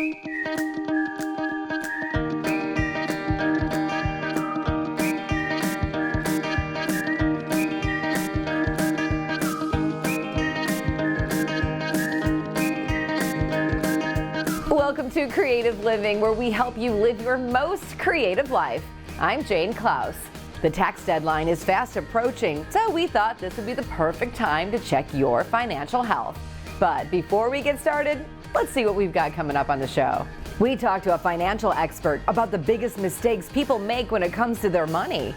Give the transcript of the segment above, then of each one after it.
Welcome to Creative Living, where we help you live your most creative life. I'm Jane Klaus. The tax deadline is fast approaching, so we thought this would be the perfect time to check your financial health. But before we get started, let's see what we've got coming up on the show. We talked to a financial expert about the biggest mistakes people make when it comes to their money,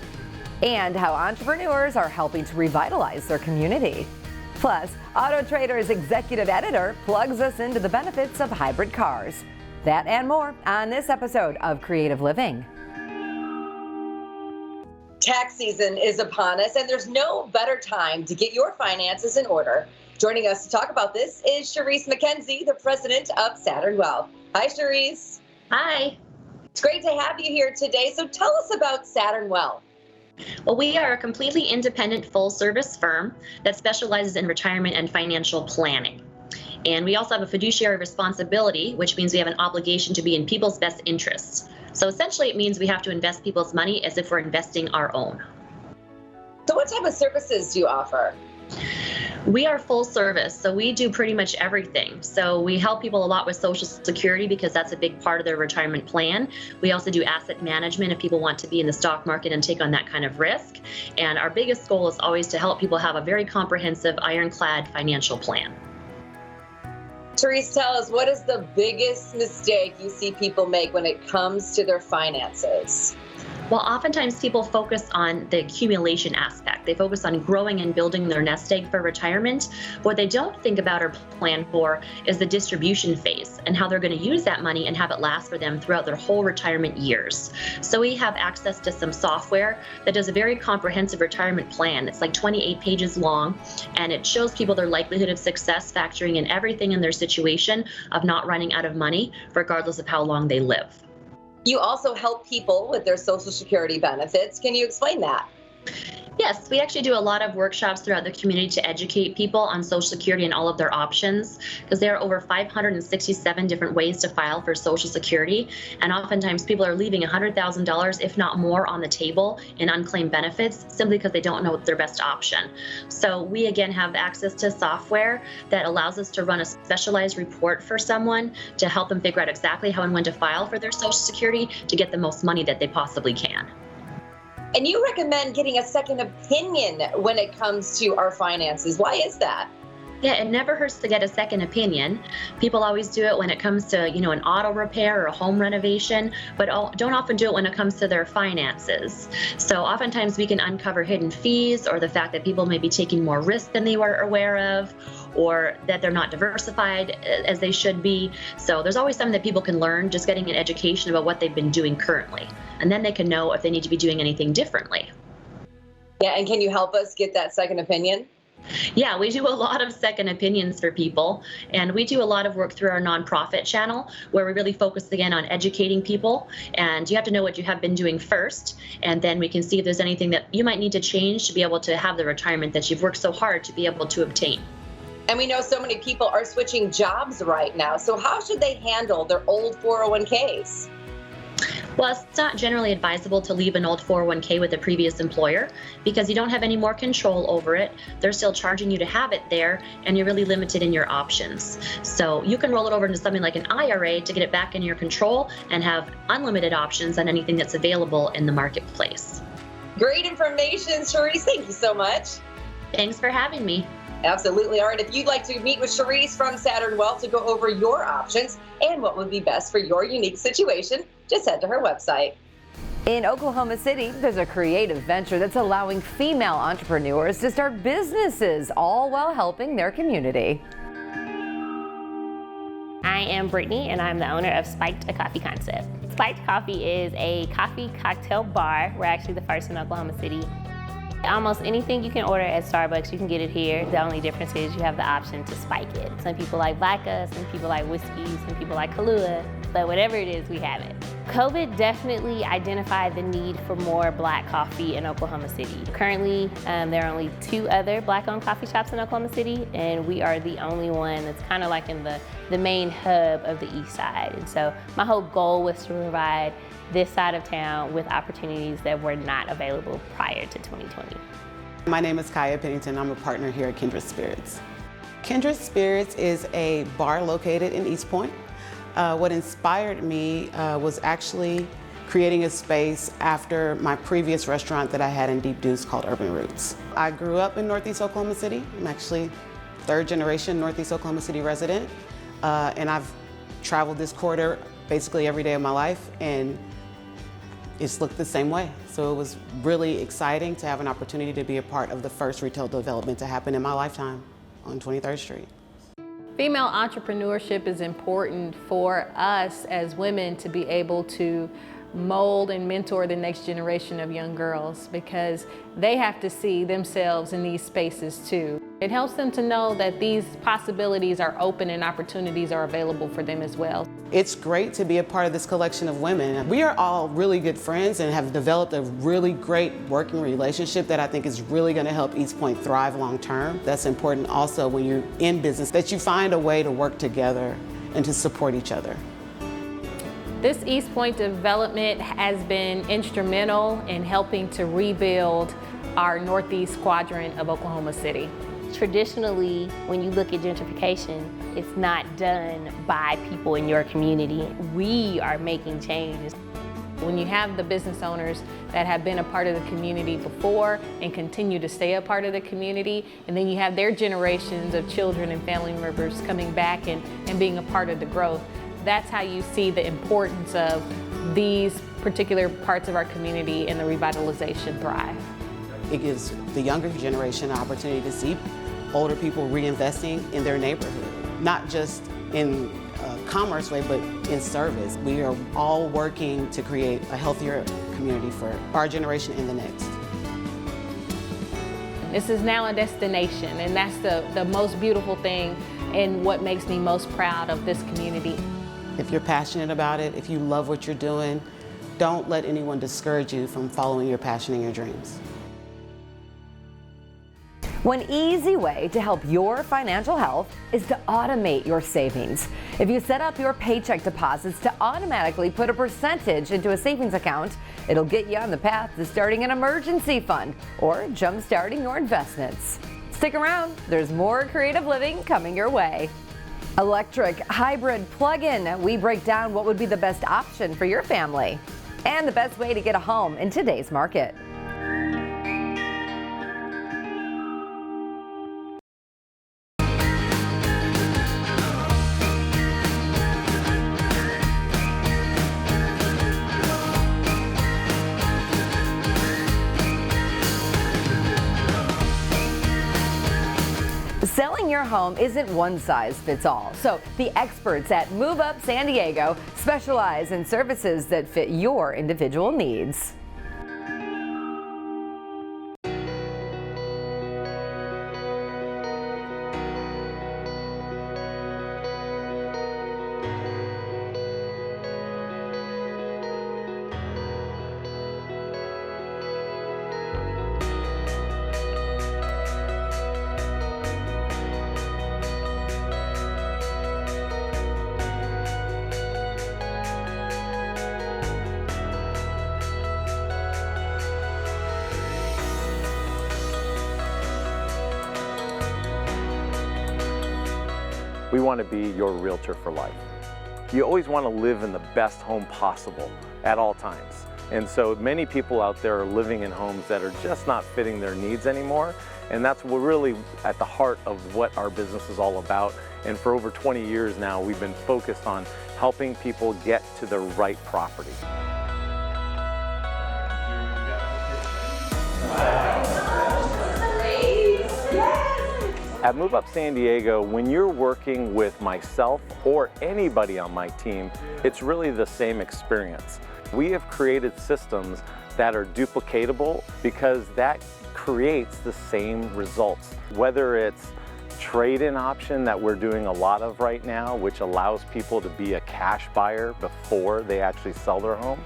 and how entrepreneurs are helping to revitalize their community. Plus, Autotrader's executive editor plugs us into the benefits of hybrid cars. That and more on this episode of Creative Living. Tax season is upon us, and there's no better time to get your finances in order. Joining us to talk about this is Cherise McKenzie, the president of Saturn Wealth. Hi, Cherise. Hi. It's great to have you here today. So tell us about Saturn Wealth. Well, we are a completely independent full-service firm that specializes in retirement and financial planning. And we also have a fiduciary responsibility, which means we have an obligation to be in people's best interests. So essentially, it means we have to invest people's money as if we're investing our own. So what type of services do you offer? We are full service, so we do pretty much everything. So we help people a lot with Social Security because that's a big part of their retirement plan. We also do asset management if people want to be in the stock market and take on that kind of risk. And our biggest goal is always to help people have a very comprehensive, ironclad financial plan. Cherise, tell us, what is the biggest mistake you see people make when it comes to their finances? Well, oftentimes people focus on the accumulation aspect. They focus on growing and building their nest egg for retirement. What they don't think about or plan for is the distribution phase and how they're going to use that money and have it last for them throughout their whole retirement years. So we have access to some software that does a very comprehensive retirement plan. It's like 28 pages long, and it shows people their likelihood of success, factoring in everything in their situation of not running out of money, regardless of how long they live. You also help people with their Social Security benefits. Can you explain that? Yes, we actually do a lot of workshops throughout the community to educate people on Social Security and all of their options, because there are over 567 different ways to file for Social Security, and oftentimes people are leaving $100,000, if not more, on the table in unclaimed benefits simply because they don't know their best option. So we again have access to software that allows us to run a specialized report for someone to help them figure out exactly how and when to file for their Social Security to get the most money that they possibly can. And you recommend getting a second opinion when it comes to our finances. Why is that? Yeah, it never hurts to get a second opinion. People always do it when it comes to, an auto repair or a home renovation, but don't often do it when it comes to their finances. So oftentimes we can uncover hidden fees or the fact that people may be taking more risk than they were aware of, or that they're not diversified as they should be. So there's always something that people can learn, just getting an education about what they've been doing currently. And then they can know if they need to be doing anything differently. Yeah, and can you help us get that second opinion? Yeah, we do a lot of second opinions for people, and we do a lot of work through our nonprofit channel where we really focus again on educating people, and you have to know what you have been doing first, and then we can see if there's anything that you might need to change to be able to have the retirement that you've worked so hard to be able to obtain. And we know so many people are switching jobs right now, so how should they handle their old 401ks? Well, it's not generally advisable to leave an old 401k with a previous employer because you don't have any more control over it. They're still charging you to have it there, and you're really limited in your options. So you can roll it over into something like an IRA to get it back in your control and have unlimited options on anything that's available in the marketplace. Great information, Cherise. Thank you so much. Thanks for having me. Absolutely. All right. If you'd like to meet with Cherise from Saturn Wealth to go over your options and what would be best for your unique situation, just head to her website. In Oklahoma City, there's a creative venture that's allowing female entrepreneurs to start businesses, all while helping their community. I am Brittany, and I'm the owner of Spiked, a coffee concept. Spiked Coffee is a coffee cocktail bar. We're actually the first in Oklahoma City. Almost anything you can order at Starbucks, you can get it here. The only difference is you have the option to spike it. Some people like vodka, some people like whiskey, some people like Kahlua, but whatever it is, we have it. COVID definitely identified the need for more black coffee in Oklahoma City. Currently, there are only 2 other black-owned coffee shops in Oklahoma City, and we are the only one that's kind of like in the the main hub of the East Side. And so my whole goal was to provide this side of town with opportunities that were not available prior to 2020. My name is Kaya Pennington. I'm a partner here at Kindred Spirits. Kindred Spirits is a bar located in East Point. What inspired me was actually creating a space after my previous restaurant that I had in Deep Deuce called Urban Roots. I grew up in Northeast Oklahoma City. I'm actually third generation Northeast Oklahoma City resident. And I've traveled this corridor basically every day of my life, and it's looked the same way. So it was really exciting to have an opportunity to be a part of the first retail development to happen in my lifetime on 23rd Street. Female entrepreneurship is important for us as women to be able to mold and mentor the next generation of young girls, because they have to see themselves in these spaces too. It helps them to know that these possibilities are open and opportunities are available for them as well. It's great to be a part of this collection of women. We are all really good friends and have developed a really great working relationship that I think is really going to help East Point thrive long term. That's important also when you're in business, that you find a way to work together and to support each other. This East Point development has been instrumental in helping to rebuild our northeast quadrant of Oklahoma City. Traditionally, when you look at gentrification, it's not done by people in your community. We are making changes. When you have the business owners that have been a part of the community before and continue to stay a part of the community, and then you have their generations of children and family members coming back and being a part of the growth, that's how you see the importance of these particular parts of our community and the revitalization thrive. It gives the younger generation an opportunity to see older people reinvesting in their neighborhood, not just in a commerce way, but in service. We are all working to create a healthier community for our generation and the next. This is now a destination, and that's the most beautiful thing and what makes me most proud of this community. If you're passionate about it, if you love what you're doing, don't let anyone discourage you from following your passion and your dreams. One easy way to help your financial health is to automate your savings. If you set up your paycheck deposits to automatically put a percentage into a savings account, it'll get you on the path to starting an emergency fund or jump-starting your investments. Stick around, there's more creative living coming your way. Electric hybrid plug-in. We break down what would be the best option for your family and the best way to get a home in today's market. Selling your home isn't one size fits all, so the experts at Move Up San Diego specialize in services that fit your individual needs. We want to be your realtor for life. You always want to live in the best home possible at all times. And so many people out there are living in homes that are just not fitting their needs anymore. And that's really at the heart of what our business is all about. And for over 20 years now, we've been focused on helping people get to the right property. At Move Up San Diego, when you're working with myself or anybody on my team, it's really the same experience. We have created systems that are duplicatable because that creates the same results. Whether it's trade-in option that we're doing a lot of right now, which allows people to be a cash buyer before they actually sell their home,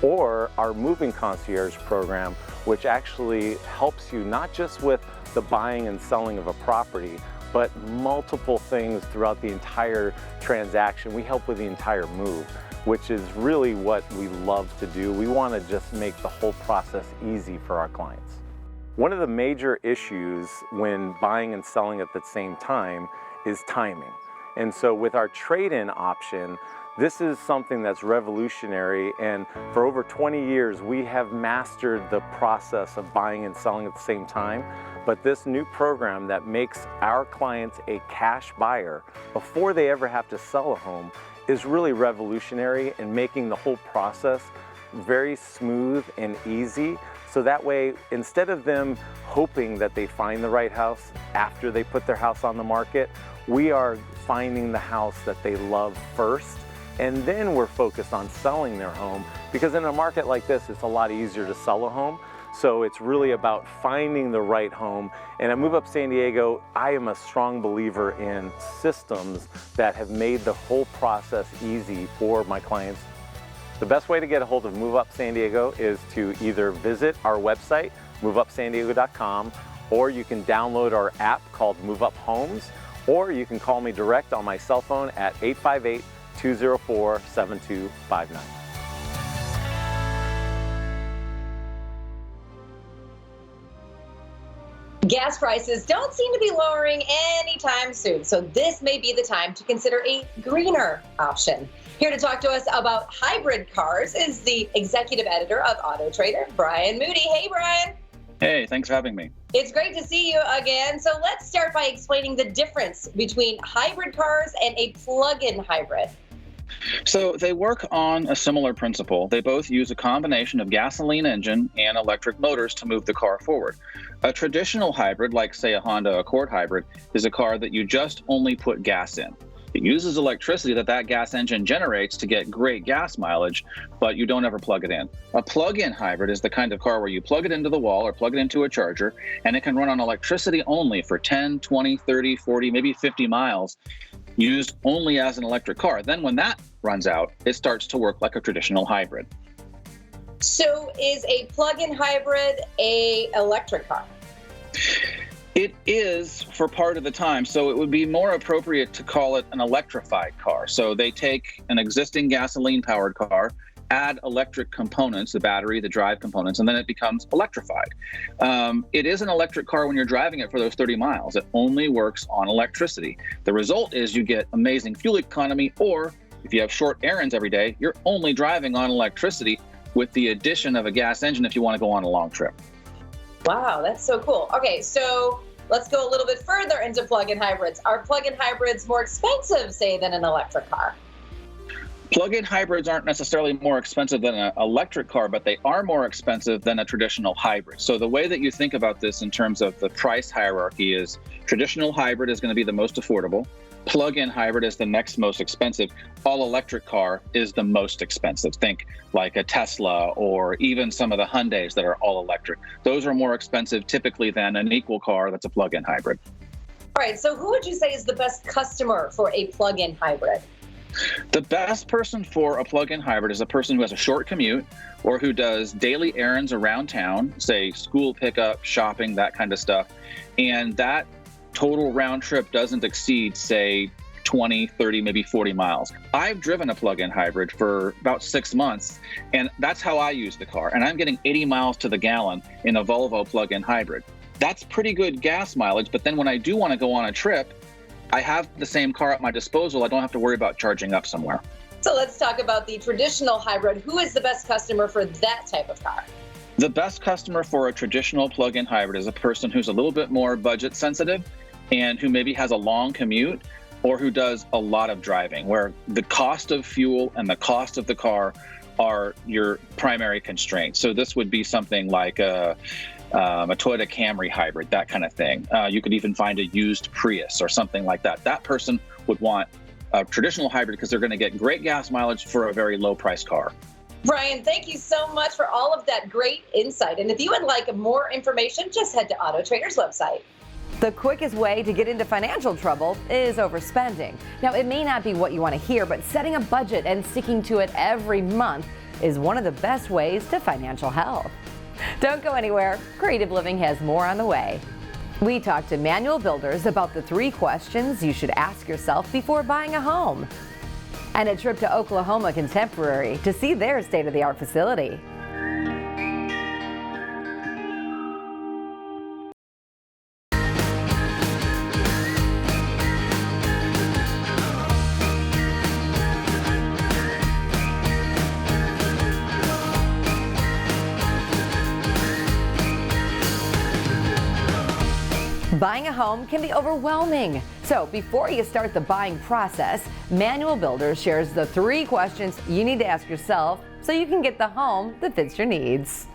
or our moving concierge program, which actually helps you not just with the buying and selling of a property, but multiple things throughout the entire transaction. We help with the entire move, which is really what we love to do. We want to just make the whole process easy for our clients. One of the major issues when buying and selling at the same time is timing. And so with our trade-in option, this is something that's revolutionary, and for over 20 years we have mastered the process of buying and selling at the same time. But this new program that makes our clients a cash buyer before they ever have to sell a home is really revolutionary in making the whole process very smooth and easy. So that way, instead of them hoping that they find the right house after they put their house on the market, we are finding the house that they love first, and then we're focused on selling their home, because in a market like this, it's a lot easier to sell a home. So it's really about finding the right home. And at Move Up San Diego, I am a strong believer in systems that have made the whole process easy for my clients. The best way to get a hold of Move Up San Diego is to either visit our website, moveupsandiego.com, or you can download our app called Move Up Homes, or you can call me direct on my cell phone at 858-204-7259. Gas prices don't seem to be lowering anytime soon, so this may be the time to consider a greener option. Here to talk to us about hybrid cars is the executive editor of Autotrader, Brian Moody. Hey, Brian. Hey, thanks for having me. It's great to see you again. So let's start by explaining the difference between hybrid cars and a plug-in hybrid. So they work on a similar principle. They both use a combination of gasoline engine and electric motors to move the car forward. A traditional hybrid, like say a Honda Accord hybrid, is a car that you just only put gas in. It uses electricity that gas engine generates to get great gas mileage, but you don't ever plug it in. A plug-in hybrid is the kind of car where you plug it into the wall or plug it into a charger, and it can run on electricity only for 10, 20, 30, 40, maybe 50 miles, used only as an electric car. Then when that runs out, it starts to work like a traditional hybrid. So is a plug-in hybrid an electric car? It is for part of the time, so it would be more appropriate to call it an electrified car. So they take an existing gasoline-powered car, add electric components, the battery, the drive components, and then it becomes electrified. It is an electric car when you're driving it for those 30 miles. It only works on electricity. The result is you get amazing fuel economy, or if you have short errands every day, you're only driving on electricity with the addition of a gas engine if you want to go on a long trip. Wow, that's so cool. Okay, so let's go a little bit further into plug-in hybrids. Are plug-in hybrids more expensive, say, than an electric car? Plug-in hybrids aren't necessarily more expensive than an electric car, but they are more expensive than a traditional hybrid. So the way that you think about this in terms of the price hierarchy is traditional hybrid is going to be the most affordable. Plug-in hybrid is the next most expensive. All-electric car is the most expensive. Think like a Tesla or even some of the Hyundais that are all-electric. Those are more expensive typically than an equal car that's a plug-in hybrid. All right, so who would you say is the best customer for a plug-in hybrid? The best person for a plug-in hybrid is a person who has a short commute or who does daily errands around town, say school pickup, shopping, that kind of stuff. And that total round trip doesn't exceed, say, 20, 30, maybe 40 miles. I've driven a plug-in hybrid for about 6 months, and that's how I use the car. And I'm getting 80 miles to the gallon in a Volvo plug-in hybrid. That's pretty good gas mileage, but then when I do want to go on a trip, I have the same car at my disposal. I don't have to worry about charging up somewhere. So let's talk about the traditional hybrid. Who is the best customer for that type of car? The best customer for a traditional plug-in hybrid is a person who's a little bit more budget sensitive and who maybe has a long commute or who does a lot of driving, where the cost of fuel and the cost of the car are your primary constraints. So this would be something like a Toyota Camry hybrid, that kind of thing. You could even find a used Prius or something like that. That person would want a traditional hybrid because they're going to get great gas mileage for a very low price car. Brian, thank you so much for all of that great insight. And if you would like more information, just head to Autotrader's website. The quickest way to get into financial trouble is overspending. Now, it may not be what you want to hear, but setting a budget and sticking to it every month is one of the best ways to financial health. Don't go anywhere. Creative Living has more on the way. We talked to Manual Builders about the 3 questions you should ask yourself before buying a home, and a trip to Oklahoma Contemporary to see their state-of-the-art facility. Buying a home can be overwhelming. So before you start the buying process, Manual Builders shares the 3 questions you need to ask yourself so you can get the home that fits your needs.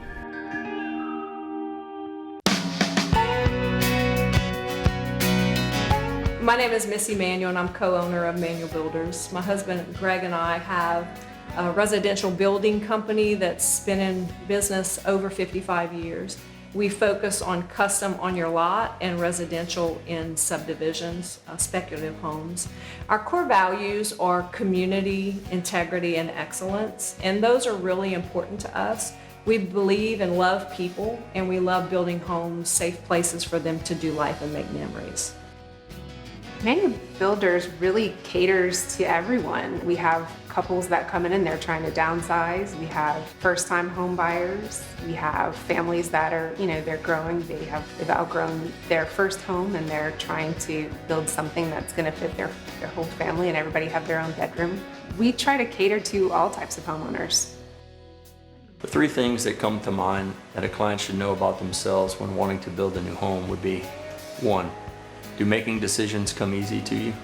My name is Missy Manuel and I'm co-owner of Manual Builders. My husband Greg and I have a residential building company that's been in business over 55 years. We focus on custom on your lot and residential in subdivisions, speculative homes. Our core values are community, integrity, and excellence, and those are really important to us. We believe and love people, and we love building homes, safe places for them to do life and make memories. Manual Builders really caters to everyone. We have couples that come in and they're trying to downsize. We have first-time home buyers. We have families that are, they're growing. They've outgrown their first home and they're trying to build something that's going to fit their whole family and everybody have their own bedroom. We try to cater to all types of homeowners. The 3 things that come to mind that a client should know about themselves when wanting to build a new home would be: 1. Do making decisions come easy to you?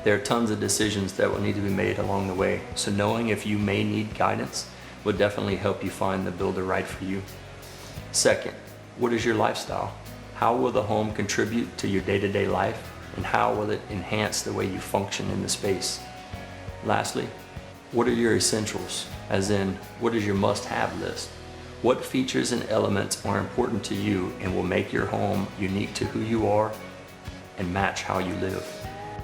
There are tons of decisions that will need to be made along the way, so knowing if you may need guidance will definitely help you find the builder right for you. 2nd, what is your lifestyle? How will the home contribute to your day-to-day life, and how will it enhance the way you function in the space? Lastly, what are your essentials? As in, what is your must-have list? What features and elements are important to you and will make your home unique to who you are and match how you live?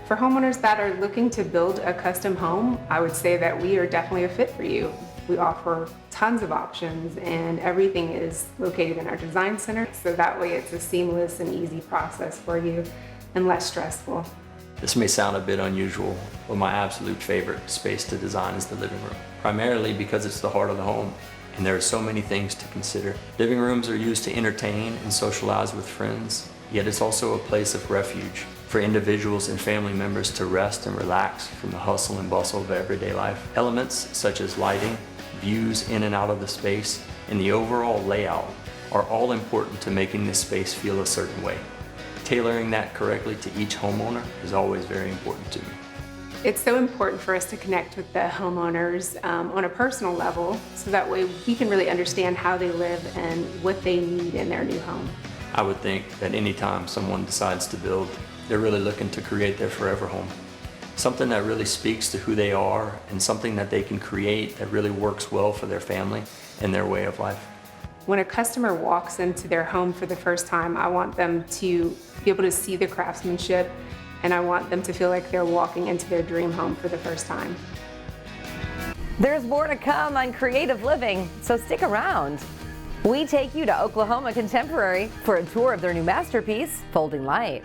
For homeowners that are looking to build a custom home, I would say that we are definitely a fit for you. We offer tons of options and everything is located in our design center, so that way it's a seamless and easy process for you and less stressful. This may sound a bit unusual, but my absolute favorite space to design is the living room, primarily because it's the heart of the home and there are so many things to consider. Living rooms are used to entertain and socialize with friends, yet it's also a place of refuge for individuals and family members to rest and relax from the hustle and bustle of everyday life. Elements such as lighting, views in and out of the space, and the overall layout are all important to making this space feel a certain way. Tailoring that correctly to each homeowner is always very important to me. It's so important for us to connect with the homeowners on a personal level, so that way we can really understand how they live and what they need in their new home. I would think that anytime someone decides to build, they're really looking to create their forever home. Something that really speaks to who they are and something that they can create that really works well for their family and their way of life. When a customer walks into their home for the first time, I want them to be able to see the craftsmanship, and I want them to feel like they're walking into their dream home for the first time. There's more to come on creative living, so stick around. We take you to Oklahoma Contemporary for a tour of their new masterpiece, Folding Light.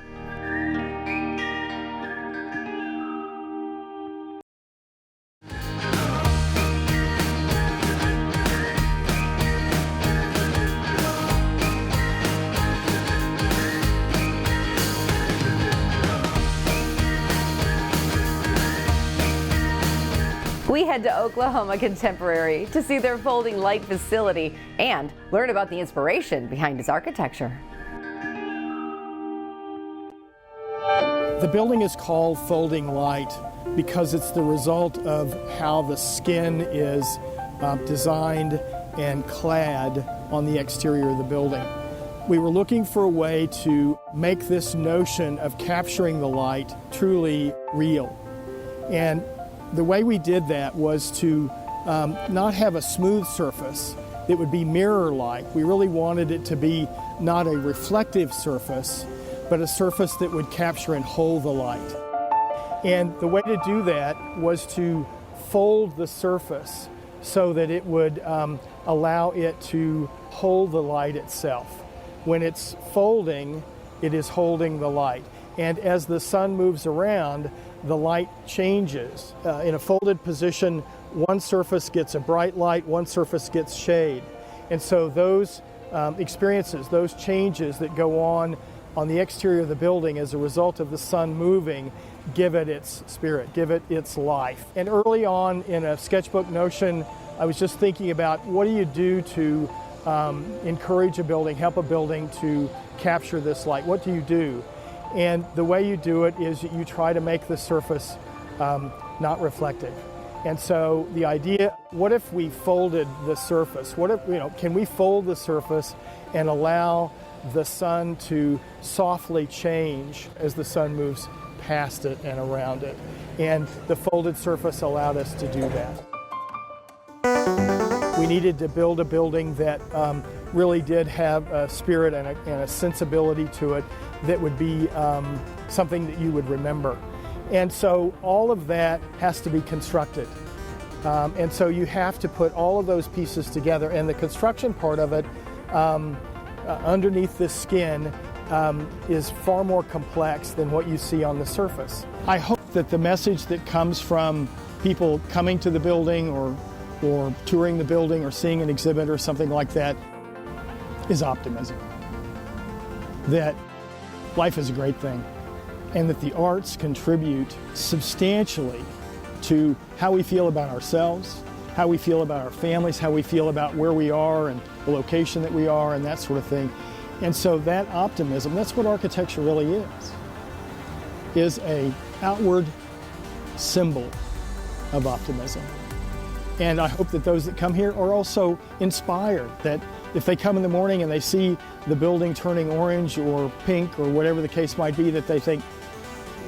We head to Oklahoma Contemporary to see their Folding Light facility and learn about the inspiration behind its architecture. The building is called Folding Light because it's the result of how the skin is designed and clad on the exterior of the building. We were looking for a way to make this notion of capturing the light truly real. And the way we did that was to not have a smooth surface that would be mirror-like. We really wanted it to be not a reflective surface, but a surface that would capture and hold the light. And the way to do that was to fold the surface so that it would allow it to hold the light itself. When it's folding, it is holding the light. And as the sun moves around, the light changes. In a folded position, one surface gets a bright light, one surface gets shade. And so those experiences, those changes that go on the exterior of the building as a result of the sun moving, give it its spirit, give it its life. And early on in a sketchbook notion, I was just thinking about what do you do to encourage a building, help a building to capture this light? What do you do? And the way you do it is you try to make the surface not reflective. And so the idea, what if we folded the surface? What if, can we fold the surface and allow the sun to softly change as the sun moves past it and around it? And the folded surface allowed us to do that. We needed to build a building that really did have a spirit and a sensibility to it that would be something that you would remember. And so all of that has to be constructed. And so you have to put all of those pieces together. And the construction part of it, underneath the skin, is far more complex than what you see on the surface. I hope that the message that comes from people coming to the building or touring the building or seeing an exhibit or something like that is optimism. That life is a great thing, and that the arts contribute substantially to how we feel about ourselves, how we feel about our families, how we feel about where we are and the location that we are and that sort of thing. And so that optimism, that's what architecture really is an outward symbol of optimism. And I hope that those that come here are also inspired, that if they come in the morning and they see the building turning orange or pink or whatever the case might be, that they think,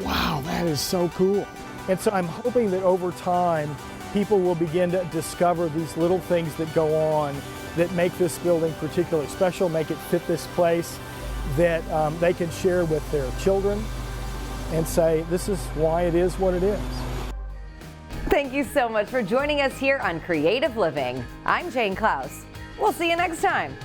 wow, that is so cool. And so I'm hoping that over time, people will begin to discover these little things that go on that make this building particularly special, make it fit this place, that they can share with their children and say, this is why it is what it is. Thank you so much for joining us here on Creative Living. I'm Jane Klaus. We'll see you next time.